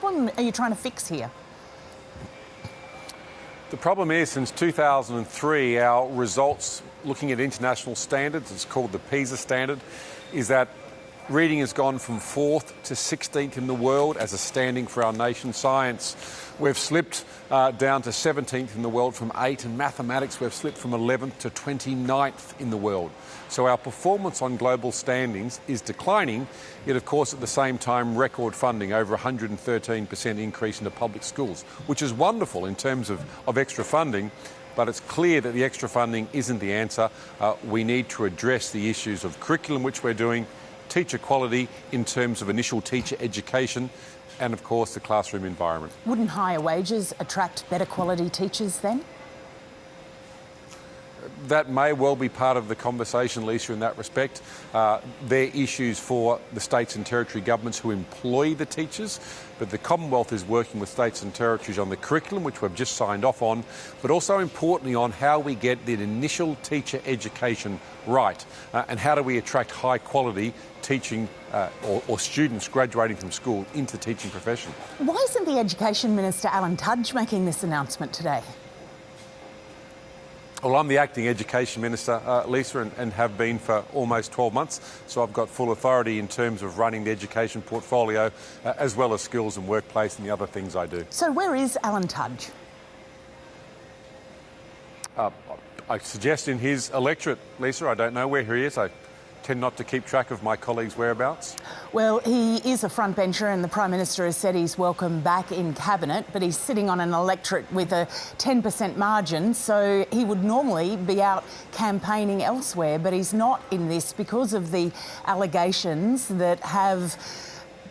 problem are you trying to fix here? The problem is, since 2003, our results, looking at international standards, it's called the PISA standard, is that reading has gone from 4th to 16th in the world as a standing for our nation. Science, we've slipped down to 17th in the world from 8, and mathematics, we've slipped from 11th to 29th in the world. So our performance on global standings is declining, yet of course at the same time record funding, over 113% increase into public schools, which is wonderful in terms of extra funding, but it's clear that the extra funding isn't the answer. We need to address the issues of curriculum, which we're doing, teacher quality in terms of initial teacher education, and of course the classroom environment. Wouldn't higher wages attract better quality teachers then? That may well be part of the conversation, Lisa, in that respect. They're issues for the states and territory governments who employ the teachers, but the Commonwealth is working with states and territories on the curriculum, which we've just signed off on, but also importantly on how we get the initial teacher education right, and how do we attract high quality teaching or students graduating from school into the teaching profession. Why isn't the Education Minister, Tudge, making this announcement today? Well, I'm the Acting Education Minister, Lisa, and have been for almost 12 months, so I've got full authority in terms of running the education portfolio, as well as skills and workplace and the other things I do. So where is Tudge? I suggest in his electorate, Lisa. I don't know where he is. I tend not to keep track of my colleagues' whereabouts. Well, he is a frontbencher and the Prime Minister has said he's welcome back in Cabinet, but he's sitting on an electorate with a 10% margin, so he would normally be out campaigning elsewhere, but he's not in this because of the allegations that have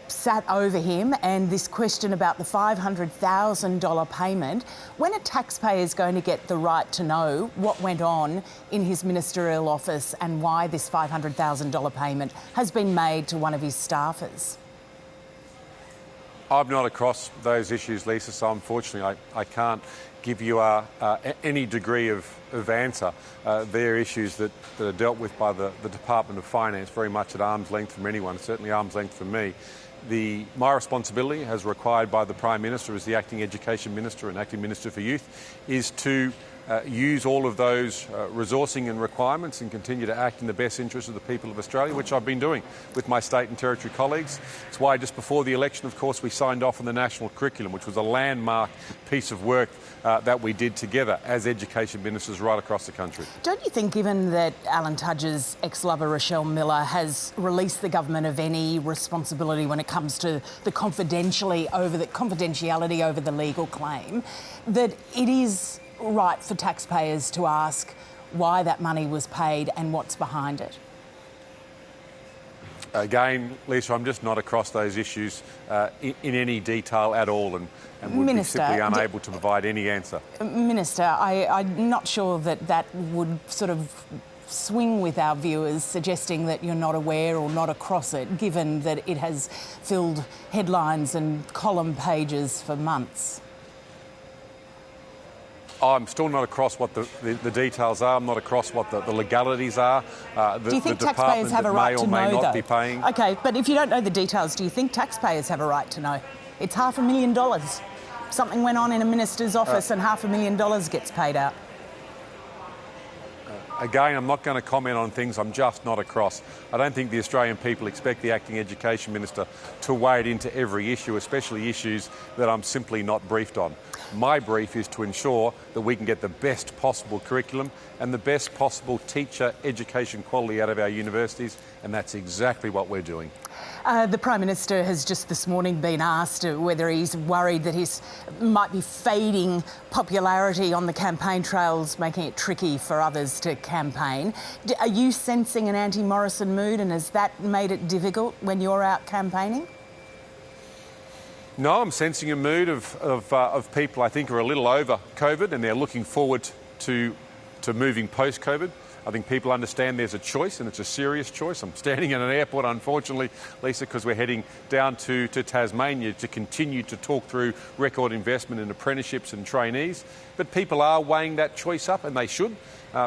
sat over him and this question about the $500,000 payment. When a taxpayer is going to get the right to know what went on in his ministerial office and why this $500,000 payment has been made to one of his staffers? I'm not across those issues, Lisa, so unfortunately I can't give you any degree of answer. They're issues that are dealt with by the Department of Finance, very much at arm's length from anyone, certainly arm's length from me. My responsibility, as required by the Prime Minister as the Acting Education Minister and Acting Minister for Youth, is to use all of those resourcing and requirements and continue to act in the best interest of the people of Australia, which I've been doing with my state and territory colleagues. It's why just before the election, of course, we signed off on the national curriculum, which was a landmark piece of work that we did together as education ministers right across the country. Don't you think, given that Tudge's ex-lover Rochelle Miller has released the government of any responsibility when it comes to the confidentiality over the legal claim, that it is right for taxpayers to ask why that money was paid and what's behind it? Again, Lisa, I'm just not across those issues in any detail at all, and would Minister, be simply unable to provide any answer. Minister, I'm not sure that would sort of swing with our viewers, suggesting that you're not aware or not across it, given that it has filled headlines and column pages for months. I'm still not across what the details are. I'm not across what the legalities are. Do you think taxpayers have a right to know, may not though? Be paying. OK, but if you don't know the details, do you think taxpayers have a right to know? It's $500,000. Something went on in a minister's office and $500,000 gets paid out. Again, I'm not going to comment on things I'm just not across. I don't think the Australian people expect the Acting Education Minister to wade into every issue, especially issues that I'm simply not briefed on. My brief is to ensure that we can get the best possible curriculum and the best possible teacher education quality out of our universities, and that's exactly what we're doing. The Prime Minister has just this morning been asked whether he's worried that he might be fading popularity on the campaign trails, making it tricky for others to campaign. Are you sensing an anti-Morrison mood, and has that made it difficult when you're out campaigning? No, I'm sensing a mood of people I think are a little over COVID, and they're looking forward to moving post-COVID. I think people understand there's a choice, and it's a serious choice. I'm standing at an airport, unfortunately, Lisa, because we're heading down to Tasmania to continue to talk through record investment in apprenticeships and trainees. But people are weighing that choice up, and they should,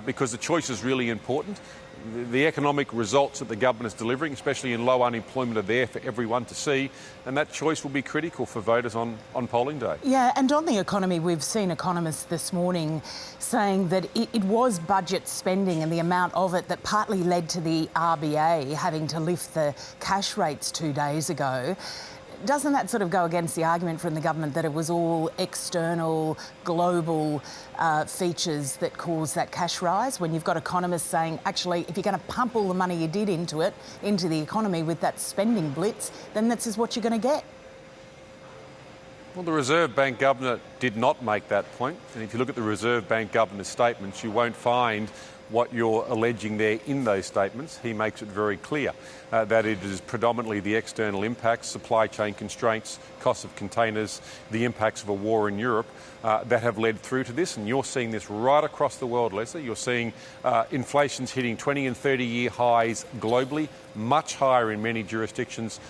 because the choice is really important. The economic results that the government is delivering, especially in low unemployment, are there for everyone to see, and that choice will be critical for voters on polling day. Yeah, and on the economy, we've seen economists this morning saying that it was budget spending and the amount of it that partly led to the RBA having to lift the cash rates 2 days ago. Doesn't that sort of go against the argument from the government that it was all external, global features that caused that cash rise, when you've got economists saying, actually, if you're going to pump all the money you did into the economy with that spending blitz, then this is what you're going to get? Well, the Reserve Bank Governor did not make that point. And if you look at the Reserve Bank Governor's statements, you won't find what you're alleging there in those statements. He makes it very clear that it is predominantly the external impacts, supply chain constraints, cost of containers, the impacts of a war in Europe that have led through to this. And you're seeing this right across the world, Leslie. You're seeing inflation's hitting 20 and 30-year highs globally, much higher in many jurisdictions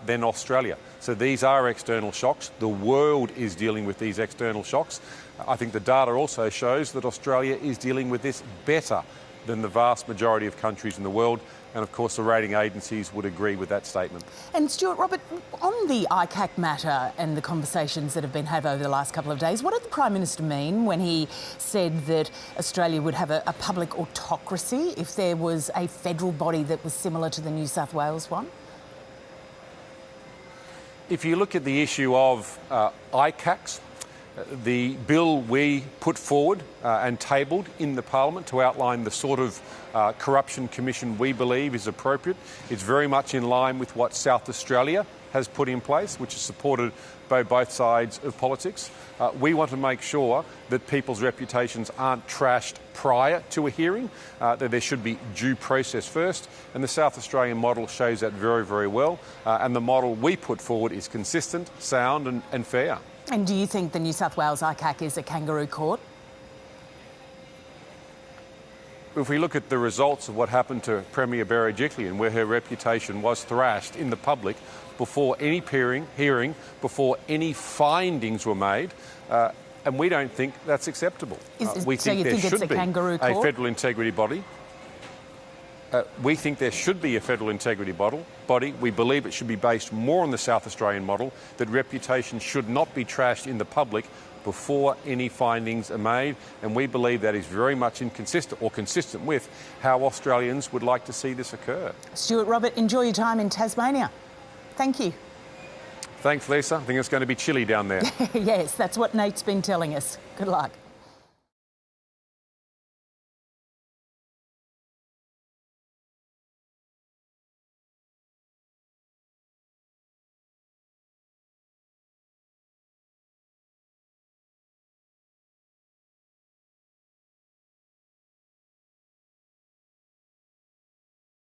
than Australia. So these are external shocks. The world is dealing with these external shocks. I think the data also shows that Australia is dealing with this better than the vast majority of countries in the world. And of course, the rating agencies would agree with that statement. And Stuart, Robert, on the ICAC matter and the conversations that have been had over the last couple of days, what did the Prime Minister mean when he said that Australia would have a public autocracy if there was a federal body that was similar to the New South Wales one? If you look at the issue of ICACs, the bill we put forward and tabled in the Parliament to outline the sort of corruption commission we believe is appropriate, it's very much in line with what South Australia has put in place, which is supported by both sides of politics. We want to make sure that people's reputations aren't trashed prior to a hearing, that there should be due process first, and the South Australian model shows that very, very well, and the model we put forward is consistent, sound and fair. And do you think the New South Wales ICAC is a kangaroo court? If we look at the results of what happened to Premier Berejiklian, where her reputation was thrashed in the public before any hearing, before any findings were made, and we don't think that's acceptable. We think there should be a federal integrity body. We think there should be a federal integrity body. We believe it should be based more on the South Australian model, that reputation should not be trashed in the public before any findings are made, and we believe that is very much consistent with how Australians would like to see this occur. Stuart, Robert, enjoy your time in Tasmania. Thank you. Thanks, Lisa. I think it's going to be chilly down there. Yes, that's what Nate's been telling us. Good luck.